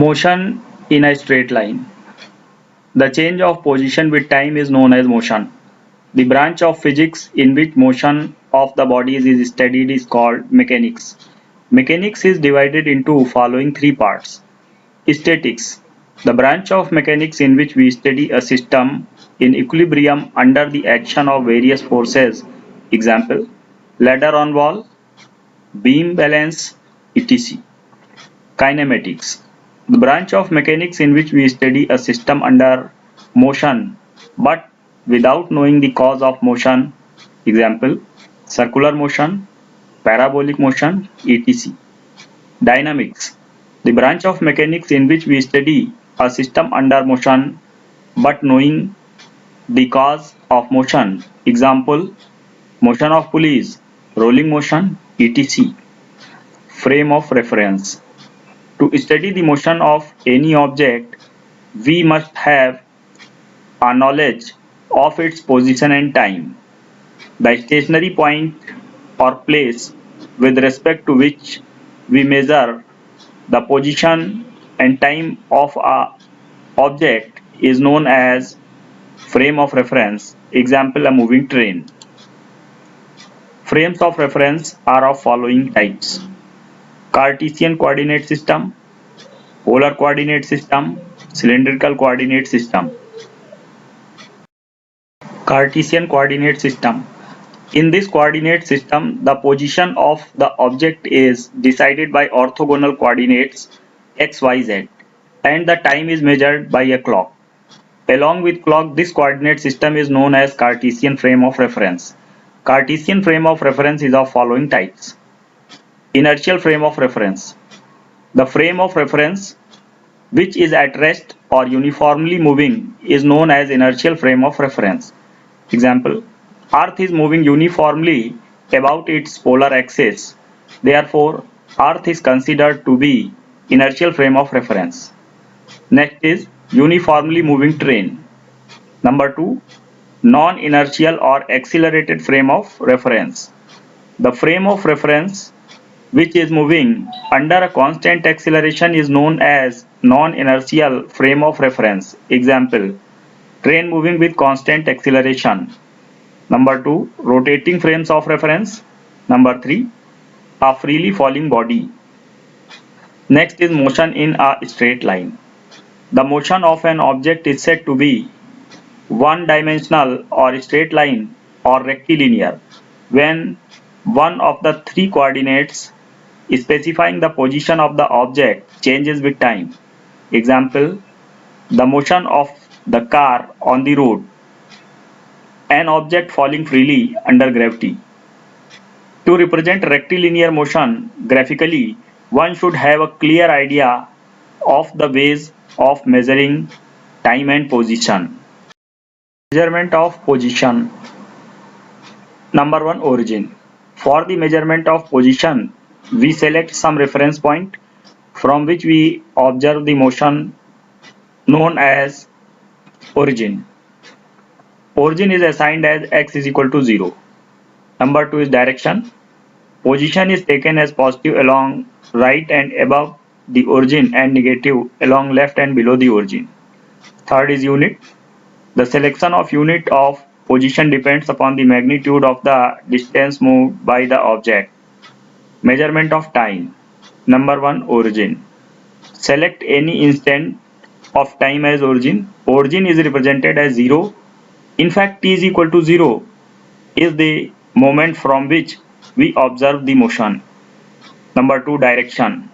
Motion in a straight line. The change of position with time is known as motion. The branch of physics in which motion of the bodies is studied is called mechanics. Mechanics is divided into following three parts. Statics. The branch of mechanics in which we study a system in equilibrium under the action of various forces. Example, ladder on wall, beam balance, etc. Kinematics. The branch of mechanics in which we study a system under motion but without knowing the cause of motion. Example, circular motion, parabolic motion, etc. Dynamics. The branch of mechanics in which we study a system under motion but knowing the cause of motion. Example, motion of pulleys, rolling motion, etc. Frame of reference. To study the motion of any object, we must have a knowledge of its position and time. The stationary point or place with respect to which we measure the position and time of a object is known as frame of reference. Example, a moving train. Frames of reference are of following types: Cartesian coordinate system, polar coordinate system, cylindrical coordinate system. Cartesian coordinate system. In this coordinate system, the position of the object is decided by orthogonal coordinates x, y, z, and the time is measured by a clock. Along with clock, this coordinate system is known as Cartesian frame of reference. Cartesian frame of reference is of following types. Inertial frame of reference. The frame of reference which is at rest or uniformly moving is known as inertial frame of reference. Example, Earth is moving uniformly about its polar axis. Therefore, Earth is considered to be inertial frame of reference. Next is uniformly moving train. Number 2, non-inertial or accelerated frame of reference. The frame of reference which is moving under a constant acceleration is known as non-inertial frame of reference. Example, train moving with constant acceleration. Number 2, rotating frames of reference. Number 3, a freely falling body. Next is motion in a straight line. The motion of an object is said to be one-dimensional or straight line or rectilinear when one of the three coordinates specifying the position of the object changes with time. Example, the motion of the car on the road, an object falling freely under gravity. To represent rectilinear motion graphically, one should have a clear idea of the ways of measuring time and position. Measurement of position. Number 1, origin. For the measurement of position, we select some reference point from which we observe the motion known as origin. Origin is assigned as x is equal to 0. Number 2 is direction. Position is taken as positive along right and above the origin and negative along left and below the origin. Third is unit. The selection of unit of position depends upon the magnitude of the distance moved by the object. Measurement of time. Number 1, origin. Select any instant of time as origin. Origin is represented as 0. In fact, t is equal to 0 is the moment from which we observe the motion. Number 2, direction.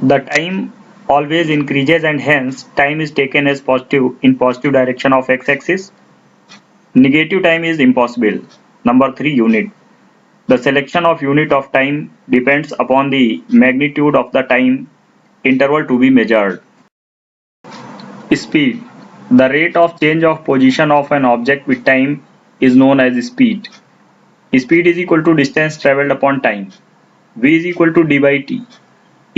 The time always increases and hence time is taken as positive in positive direction of x-axis. Negative time is impossible. Number 3, unit. The selection of unit of time depends upon the magnitude of the time interval to be measured. Speed. The rate of change of position of an object with time is known as speed. Speed is equal to distance travelled upon time. V is equal to d by t.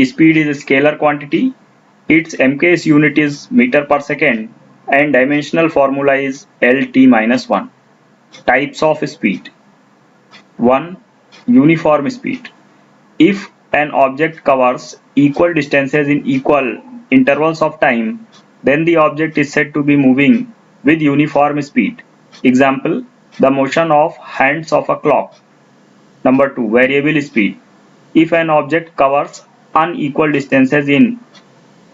Speed is a scalar quantity. Its MKS unit is meter per second and dimensional formula is LT minus 1. Types of speed. 1. Uniform speed. If an object covers equal distances in equal intervals of time, then the object is said to be moving with uniform speed. Example, the motion of hands of a clock. Number 2, variable speed. If an object covers unequal distances in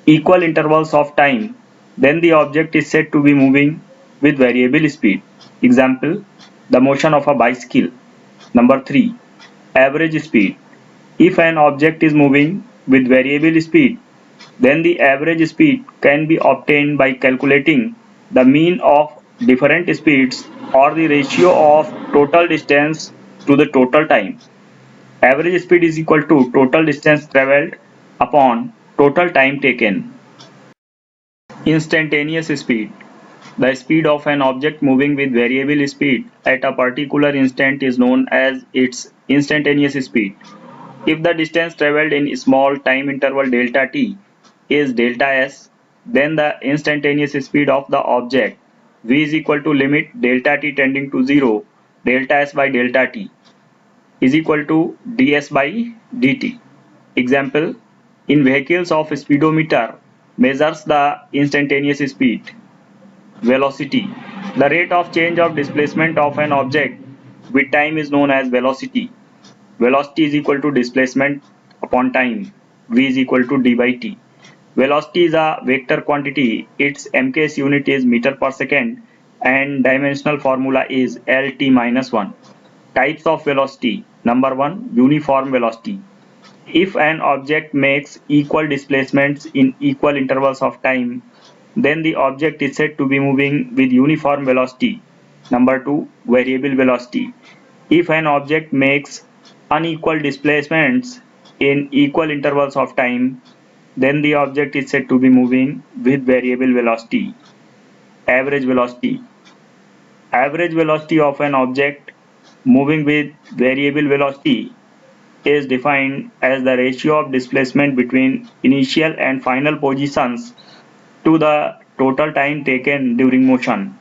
equal intervals of time, then the object is said to be moving with variable speed. Example, the motion of a bicycle. Number 3, average speed. If an object is moving with variable speed, then the average speed can be obtained by calculating the mean of different speeds or the ratio of total distance to the total time. Average speed is equal to total distance traveled upon total time taken. Instantaneous speed. The speed of an object moving with variable speed at a particular instant is known as its instantaneous speed. If the distance traveled in small time interval delta t is delta s, then the instantaneous speed of the object v is equal to limit delta t tending to 0 delta s by delta t is equal to ds by dt. Example, in vehicles of speedometer measures the instantaneous speed. Velocity. The rate of change of displacement of an object with time is known as velocity. Velocity is equal to displacement upon time. V is equal to d by t. Velocity is a vector quantity. Its MKS unit is meter per second and dimensional formula is LT minus 1. Types of velocity. Number 1, uniform velocity. If an object makes equal displacements in equal intervals of time, then the object is said to be moving with uniform velocity. Number 2, variable velocity. If an object makes unequal displacements in equal intervals of time, then the object is said to be moving with variable velocity. Average velocity. Average velocity of an object moving with variable velocity is defined as the ratio of displacement between initial and final positions to the total time taken during motion.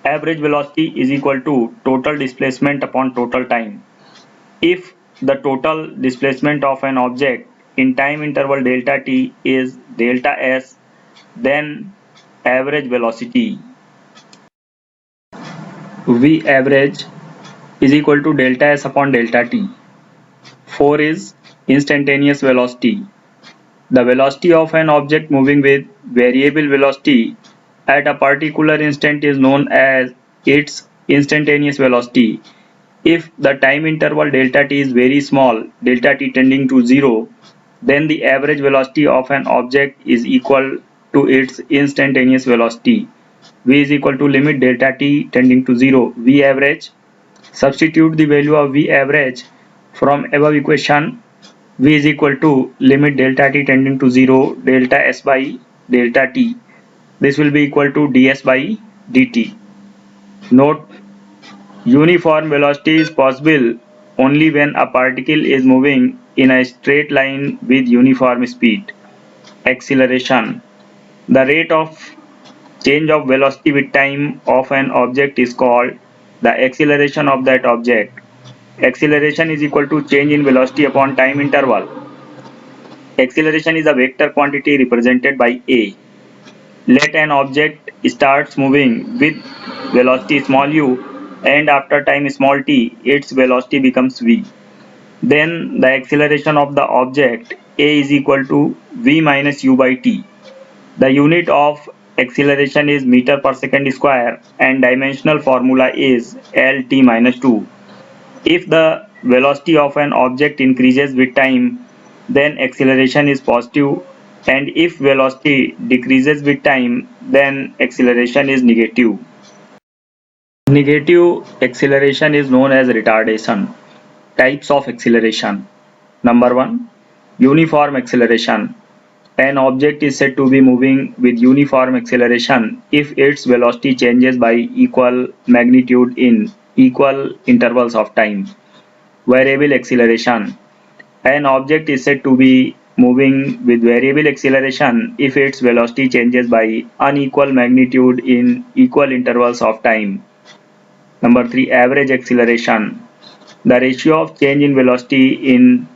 Average velocity is equal to total displacement upon total time. If the total displacement of an object in time interval delta t is delta s, then average velocity v average is equal to delta s upon delta t. 4 is instantaneous velocity. The velocity of an object moving with variable velocity at a particular instant is known as its instantaneous velocity. If the time interval delta t is very small, delta t tending to 0, then the average velocity of an object is equal to its instantaneous velocity. V is equal to limit delta t tending to 0, V average. Substitute the value of V average from above equation. V is equal to limit delta t tending to 0 delta s by delta t. This will be equal to ds by dt. Note, uniform velocity is possible only when a particle is moving in a straight line with uniform speed. Acceleration. The rate of change of velocity with time of an object is called the acceleration of that object. Acceleration is equal to change in velocity upon time interval. Acceleration is a vector quantity represented by a. Let an object starts moving with velocity small u and after time small t, its velocity becomes v. Then the acceleration of the object a is equal to v minus u by t. The unit of acceleration is meter per second square and dimensional formula is lt minus 2. If the velocity of an object increases with time, then acceleration is positive, and if velocity decreases with time, then acceleration is negative. Negative acceleration is known as retardation. Types of acceleration. Number 1, uniform acceleration. An object is said to be moving with uniform acceleration if its velocity changes by equal magnitude in equal intervals of time. Variable acceleration. An object is said to be moving with variable acceleration if its velocity changes by unequal magnitude in equal intervals of time. Number 3, average acceleration. The ratio of change in velocity in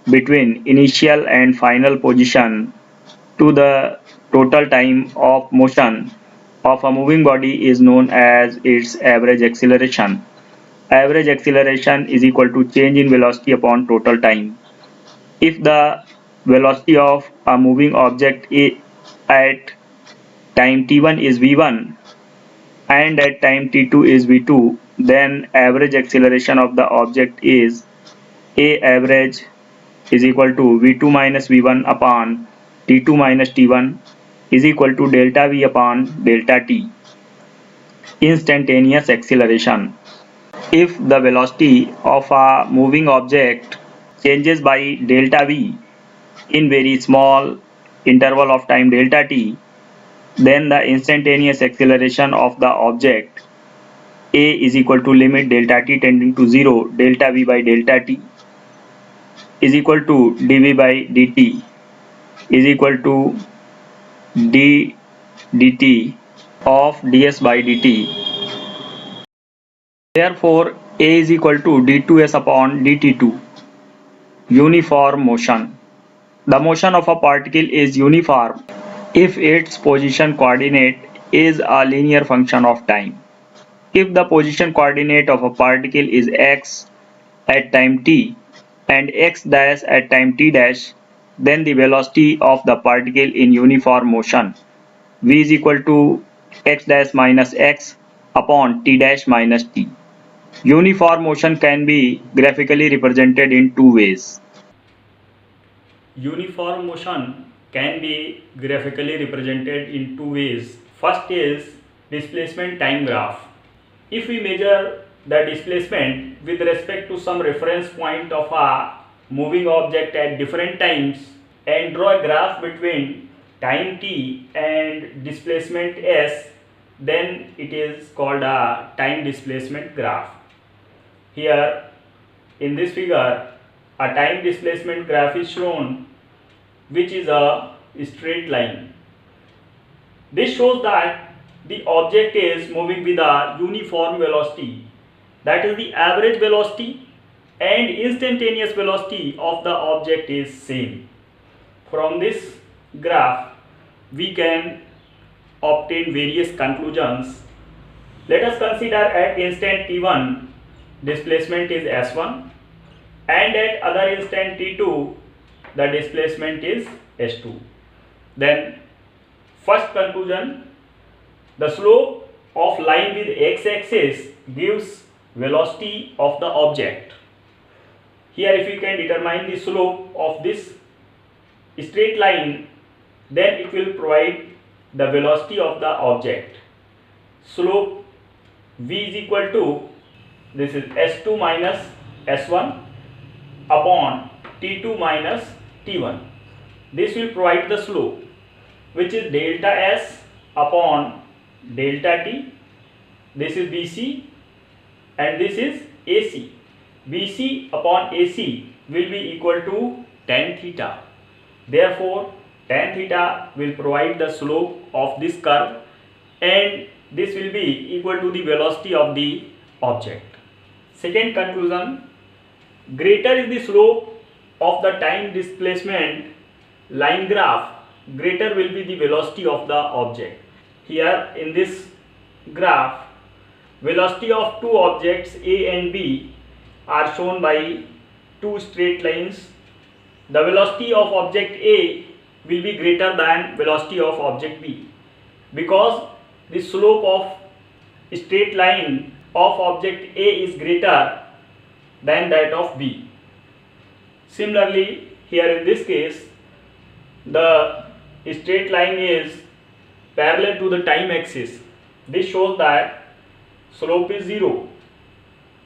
between initial and final position to the total time of motion of a moving body is known as its average acceleration. Average acceleration is equal to change in velocity upon total time. If the velocity of a moving object at time t1 is v1 and at time t2 is v2, then average acceleration of the object is a average is equal to v2 minus v1 upon t2 minus t1 is equal to delta v upon delta t. Instantaneous acceleration. If the velocity of a moving object changes by delta v in very small interval of time delta t, then the instantaneous acceleration of the object a is equal to limit delta t tending to 0 delta v by delta t is equal to dv by dt is equal to d dt of ds by dt. Therefore, a is equal to d2s upon dt2. Uniform motion. The motion of a particle is uniform if its position coordinate is a linear function of time. If the position coordinate of a particle is x at time t and x dash at time t dash, then the velocity of the particle in uniform motion v is equal to x dash minus x upon t dash minus t. Uniform motion can be graphically represented in two ways. Uniform motion can be graphically represented in two ways. First is displacement time graph. If we measure the displacement with respect to some reference point of a moving object at different times and draw a graph between time t and displacement s, then it is called a time displacement graph. Here in this figure, a time displacement graph is shown, which is a straight line. This shows that the object is moving with a uniform velocity, that is the average velocity and instantaneous velocity of the object is same. From this graph we can obtain various conclusions. Let us consider at instant t1 displacement is s1 and at other instant t2 the displacement is s2. Then first conclusion, the slope of line with x-axis gives velocity of the object. Here if we can determine the slope of this straight line, then it will provide the velocity of the object. Slope v is equal to, this is s2 minus s1 upon t2 minus t1. This will provide the slope, which is delta s upon delta t. This is bc and this is ac. bc upon ac will be equal to tan theta. Therefore, tan theta will provide the slope of this curve and this will be equal to the velocity of the object. Second conclusion, greater is the slope of the time displacement line graph, greater will be the velocity of the object. Here in this graph, velocity of two objects A and B are shown by two straight lines. The velocity of object A will be greater than velocity of object B because the slope of straight line of object A is greater than that of B. Similarly, here in this case, the straight line is parallel to the time axis. This shows that slope is 0.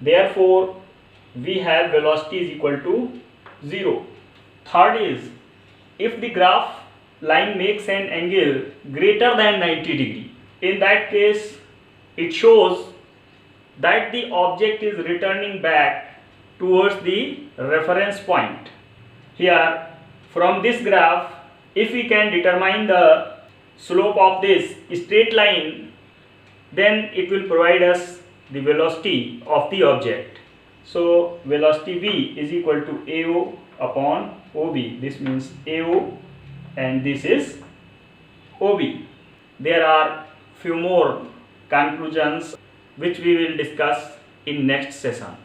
Therefore, we have velocity is equal to 0. Third is, if the graph line makes an angle greater than 90 degree, in that case it shows that the object is returning back towards the reference point. Here from this graph, if we can determine the slope of this straight line, then it will provide us the velocity of the object. So velocity v is equal to AO upon OB. This means AO and this is OB. There are few more conclusions which we will discuss in next session.